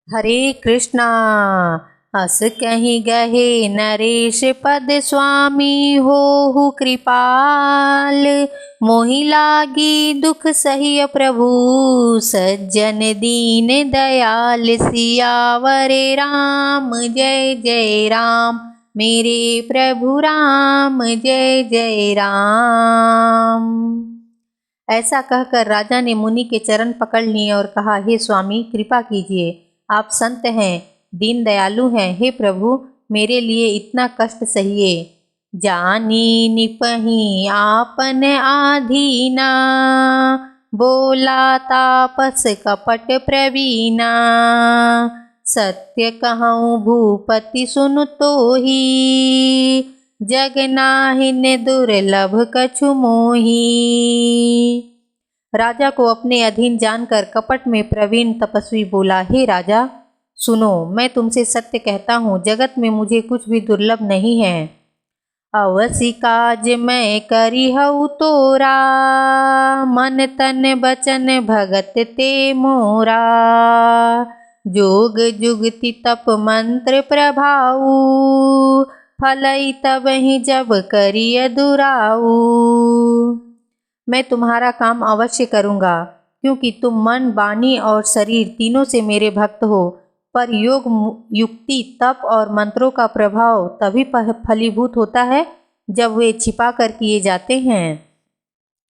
हरे कृष्णा। अस कहीं गहे नरेश पद स्वामी होहु कृपाल। मोहि लागी दुख सहिय प्रभु सज्जन दीन दयाल। सियावरे राम जय जय राम, मेरे प्रभु राम जय जय राम। ऐसा कहकर राजा ने मुनि के चरण पकड़ लिए और कहा, हे स्वामी कृपा कीजिए, आप संत हैं, दीन दयालु हैं, हे प्रभु मेरे लिए इतना कष्ट सहिए। जानी निपहि आपन आधीना, बोला तापस कपट प्रवीणा। सत्य कहूँ भूपति सुन तोहि, जगनाहिन दुर्लभ कछु मोही। राजा को अपने अधीन जानकर कपट में प्रवीण तपस्वी बोला, हे राजा सुनो, मैं तुमसे सत्य कहता हूँ, जगत में मुझे कुछ भी दुर्लभ नहीं है। अवसि काज मैं करिहउ तोरा, मन तन बचन भगत ते मोरा। जोग जुगति तप मंत्र प्रभाऊ, फलई तब ही जब करिय दुराऊ। मैं तुम्हारा काम अवश्य करूँगा, क्योंकि तुम मन वाणी और शरीर तीनों से मेरे भक्त हो। पर योग युक्ति तप और मंत्रों का प्रभाव तभी फलीभूत होता है जब वे छिपा कर किए जाते हैं।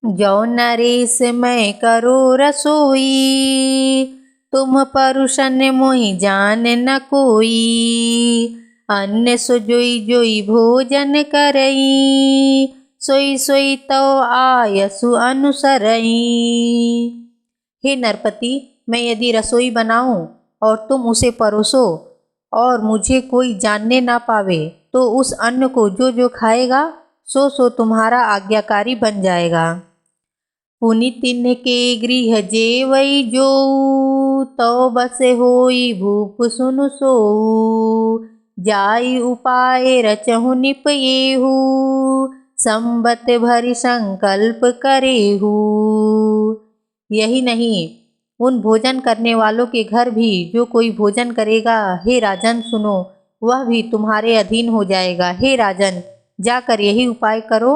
जो नरेश मैं करो रसोई, तुम परुषन मोहि जान न कोई। अन्न सो जोई जोई भोजन करई, सोई सोई तो आयसु अनुसरई। हे नरपति, मैं यदि रसोई बनाऊं और तुम उसे परोसो और मुझे कोई जानने ना पावे, तो उस अन्न को जो जो खाएगा सो सो तुम्हारा आज्ञाकारी बन जाएगा। पुनि तिन्ह के गृह जेवई जो, तो बस होई भूप सुनु सो। जाई उपाय रचहु निपयेहु, संबत भरि संकल्प करेहु। यही नहीं, उन भोजन करने वालों के घर भी जो कोई भोजन करेगा, हे राजन सुनो, वह भी तुम्हारे अधीन हो जाएगा। हे राजन, जाकर यही उपाय करो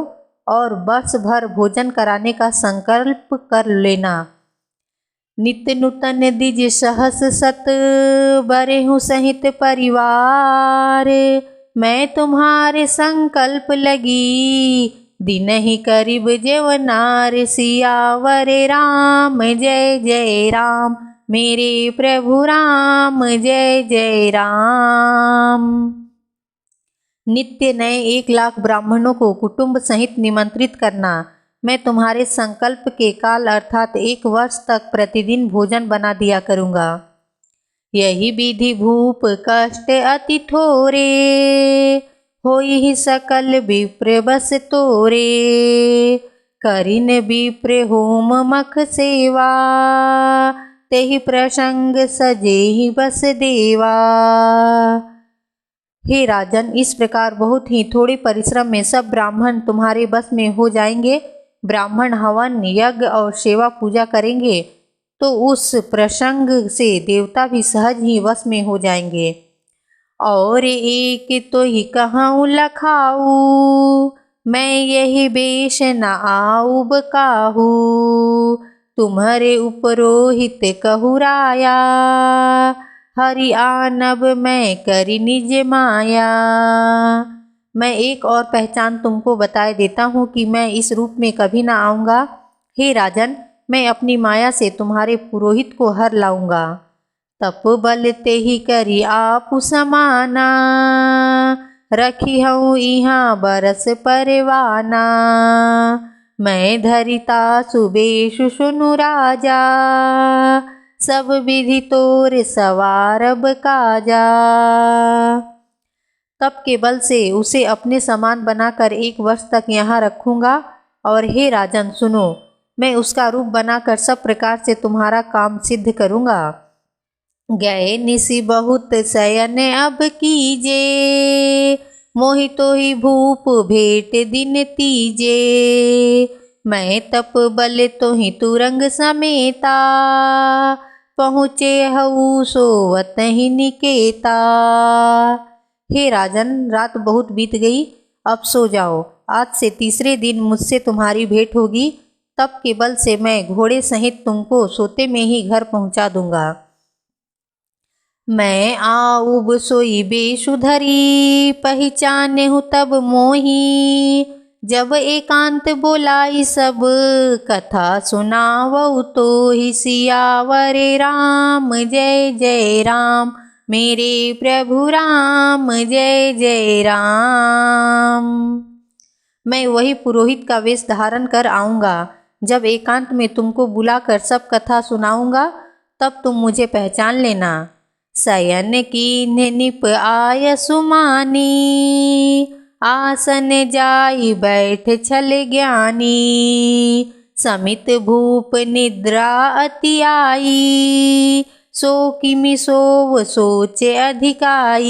और वर्ष भर भोजन कराने का संकल्प कर लेना। नित्य नूतन दिज सहस सत, बरेहु सहित परिवार। मैं तुम्हारे संकल्प लगी, दिन ही करीब जेवनार। सियावरे राम जय जय राम, मेरे प्रभु राम जय जय राम। नित्य नए 1,00,000 ब्राह्मणों को कुटुंब सहित निमंत्रित करना। मैं तुम्हारे संकल्प के काल अर्थात 1 वर्ष तक प्रतिदिन भोजन बना दिया करूँगा। यही विधि भूप कष्ट अति थोरे, होई ही सकल विप्र बस तोरे। करिन विप्र होम मख सेवा, तेहि प्रसंग सजेहि बस देवा। हे राजन, इस प्रकार बहुत ही थोड़े परिश्रम में सब ब्राह्मण तुम्हारे बस में हो जाएंगे। ब्राह्मण हवन यज्ञ और सेवा पूजा करेंगे तो उस प्रसंग से देवता भी सहज ही वश में हो जाएंगे। और एक तो ही कहूँ लखाऊ, मैं यही बेश न आऊ बकाहू। तुम्हारे उपरोहित कहु राया, हरि आनब मैं करी निज माया। मैं एक और पहचान तुमको बताए देता हूँ कि मैं इस रूप में कभी ना आऊँगा। हे राजन, मैं अपनी माया से तुम्हारे पुरोहित को हर लाऊंगा। तप बल ते ही करी आप समाना, रखी हूँ यहाँ बरस परवाना। मैं धरिता सुबेशु सुनु राजा, सब विधि तोर सवारब काजा। तप के बल से उसे अपने समान बनाकर 1 वर्ष तक यहाँ रखूँगा। और हे राजन सुनो, मैं उसका रूप बनाकर सब प्रकार से तुम्हारा काम सिद्ध करूँगा। गए निशि बहुत शयन अब कीजे, मोहि तोहि भूप भेंट दिन तीजे। मैं तप बल तोहि तुरंग समेता, पहुँचे हऊ सोवत ही निकेता। हे राजन, रात बहुत बीत गई, अब सो जाओ। आज से तीसरे दिन मुझसे तुम्हारी भेंट होगी, तब के बल से मैं घोड़े सहित तुमको सोते में ही घर पहुंचा दूंगा। मैं आऊब सोई बेसुधरी, पहचाने हूँ तब मोही। जब एकांत बोलाई सब, कथा सुनावऊ तो ही। सियावरे राम जय जय राम, मेरे प्रभु राम जय जय राम। मैं वही पुरोहित का वेश धारण कर आऊँगा। जब एकांत में तुमको बुलाकर सब कथा सुनाऊंगा, तब तुम मुझे पहचान लेना। शयन कीन्ह निप आय सुमानी, आसन जाई बैठ छल ज्ञानी। समित भूप निद्रा अति आई, सो किमि सोव सोचे अधिकाई।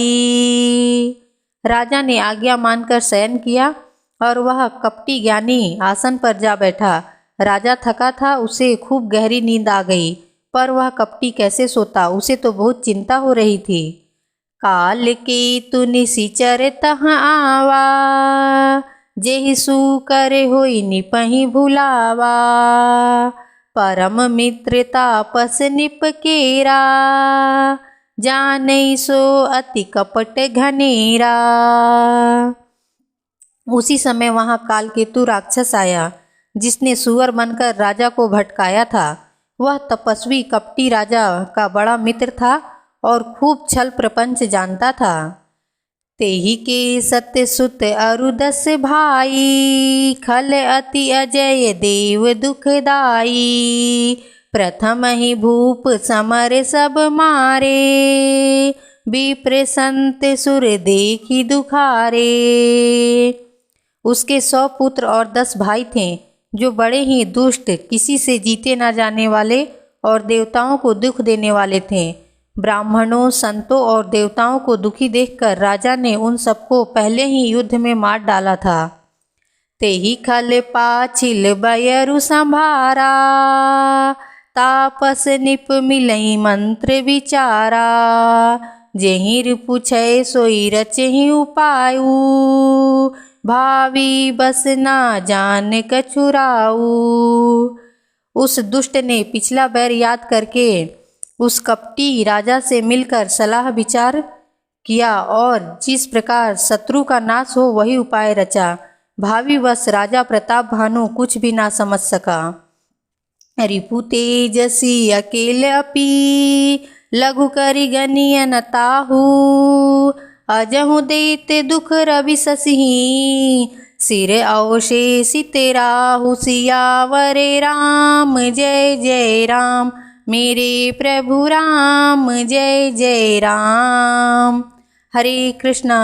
राजा ने आज्ञा मानकर शयन किया और वह कपटी ज्ञानी आसन पर जा बैठा। राजा थका था, उसे खूब गहरी नींद आ गई, पर वह कपटी कैसे सोता, उसे तो बहुत चिंता हो रही थी। काल के तु निशिचर तहाँ आवा, जेहि सु करे होई निपहि भुलावा। परम मित्र तापस निप केरा, जानई सो अति कपट घनेरा। उसी समय वहाँ कालकेतु राक्षस आया, जिसने सुअर बनकर राजा को भटकाया था। वह तपस्वी कपटी राजा का बड़ा मित्र था और खूब छल प्रपंच जानता था। तेहि के सत्य सुत अरुदस भाई, खल अति अजय देव दुखदाई। प्रथम ही भूप समर सब मारे, विप्र संत सुर देखी दुखारे। उसके 100 पुत्र और 10 भाई थे, जो बड़े ही दुष्ट, किसी से जीते ना जाने वाले और देवताओं को दुख देने वाले थे। ब्राह्मणों, संतों और देवताओं को दुखी देखकर राजा ने उन सबको पहले ही युद्ध में मार डाला था। तेहि खल पाछिल बयरु संभारा, तापस निप मिलई मंत्र विचारा। जेहि पूछे सोई रचहि उपायु, भावी बस ना जान कछुराऊ। उस दुष्ट ने पिछला बैर याद करके उस कपटी राजा से मिलकर सलाह विचार किया और जिस प्रकार शत्रु का नाश हो वही उपाय रचा। भावी बस राजा प्रताप भानु कुछ भी ना समझ सका। रिपु तेजसी अकेले अपि, लघु करि गनिय न ताहू। अजहु देते दुख रवि ससिही, सिर अवशेषित राहु। सियावरे राम जय जय राम, मेरे प्रभु राम जय जय राम। हरे कृष्णा।